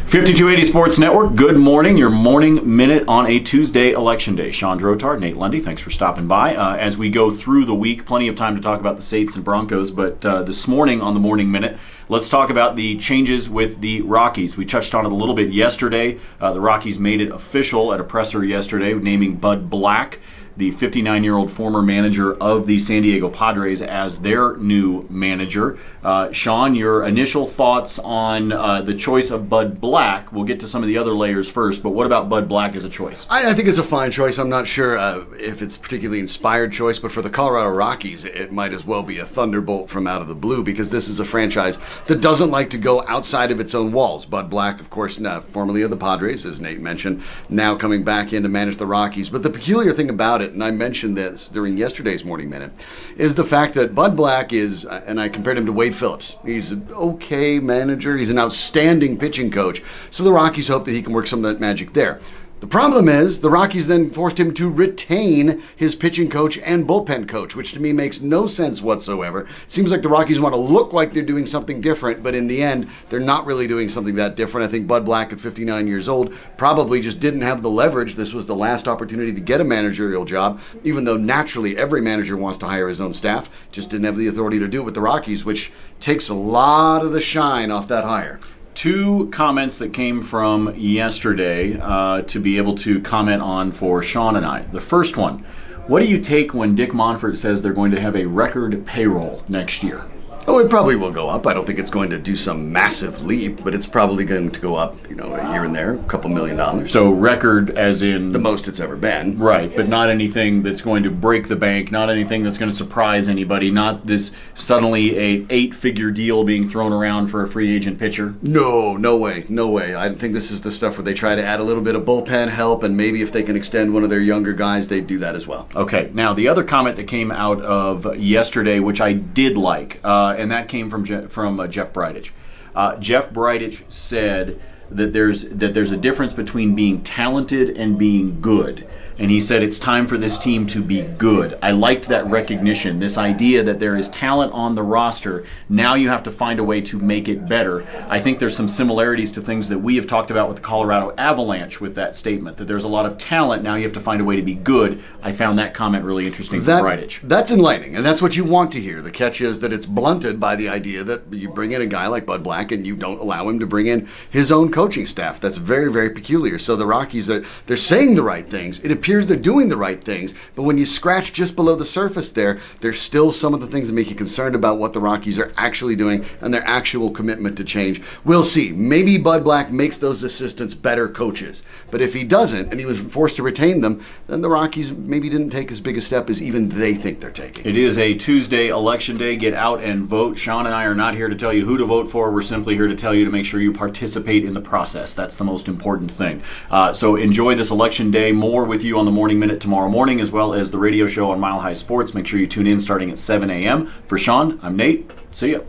5280 Sports Network, good morning. Your morning minute on a Tuesday, Election Day. Shawn Drotar, Nate Lundy, thanks for stopping by. As we go through the week, plenty of time to talk about the Saints and Broncos, but this morning on the morning minute, let's talk about the changes with the Rockies. We touched on it a little bit yesterday. The Rockies made it official at a presser yesterday, naming Bud Black, the 59-year-old former manager of the San Diego Padres, as their new manager. Shawn, your initial thoughts on the choice of Bud Black. We'll get to some of the other layers first, but what about Bud Black as a choice? I think it's a fine choice. I'm not sure if it's a particularly inspired choice, but for the Colorado Rockies, it might as well be a thunderbolt from out of the blue, because this is a franchise that doesn't like to go outside of its own walls. Bud Black, of course, formerly of the Padres, as Nate mentioned, now coming back in to manage the Rockies. But the peculiar thing about it, and I mentioned this during yesterday's Morning Minute, is the fact that Bud Black is, and I compared him to Wade Phillips. He's an okay manager. He's an outstanding pitching coach. So the Rockies hope that he can work some of that magic there. The problem is the Rockies then forced him to retain his pitching coach and bullpen coach, which to me makes no sense whatsoever. It seems like the Rockies want to look like they're doing something different, but in the end, they're not really doing something that different. I think Bud Black, at 59 years old, probably just didn't have the leverage. This was the last opportunity to get a managerial job, even though naturally every manager wants to hire his own staff, just didn't have the authority to do it with the Rockies, which takes a lot of the shine off that hire. Two comments that came from yesterday to be able to comment on for Shawn and I. The first one, what do you take when Dick Monfort says they're going to have a record payroll next year? Oh, it probably will go up. I don't think it's going to do some massive leap, but it's probably going to go up, here and there, a couple $1 million. So record as in... the most it's ever been. Right, but not anything that's going to break the bank, not anything that's going to surprise anybody, not this suddenly a 8-figure deal being thrown around for a free agent pitcher. No way. I think this is the stuff where they try to add a little bit of bullpen help, and maybe if they can extend one of their younger guys, they'd do that as well. Okay, now the other comment that came out of yesterday, which I did like, and that came from Jeff Bridich. Jeff Bridich said that there's a difference between being talented and being good. And he said it's time for this team to be good. I liked that recognition, this idea that there is talent on the roster. Now you have to find a way to make it better. I think there's some similarities to things that we have talked about with the Colorado Avalanche with that statement, that there's a lot of talent. Now you have to find a way to be good. I found that comment really interesting from Bridich. That's enlightening, and that's what you want to hear. The catch is that it's blunted by the idea that you bring in a guy like Bud Black and you don't allow him to bring in his own coaching staff. That's very, very peculiar. So the Rockies, they're saying the right things. It appears they're doing the right things, but when you scratch just below the surface there's still some of the things that make you concerned about what the Rockies are actually doing and their actual commitment to change. We'll see. Maybe Bud Black makes those assistants better coaches, but if he doesn't and he was forced to retain them, then the Rockies maybe didn't take as big a step as even they think they're taking. It is a Tuesday, Election Day. Get out and vote. Shawn and I are not here to tell you who to vote for. We're simply here to tell you to make sure you participate in the process. That's the most important thing. So enjoy this Election Day. More with you on the Morning Minute tomorrow morning, as well as the radio show on Mile High Sports. Make sure you tune in starting at 7 a.m. For Shawn, I'm Nate. See ya.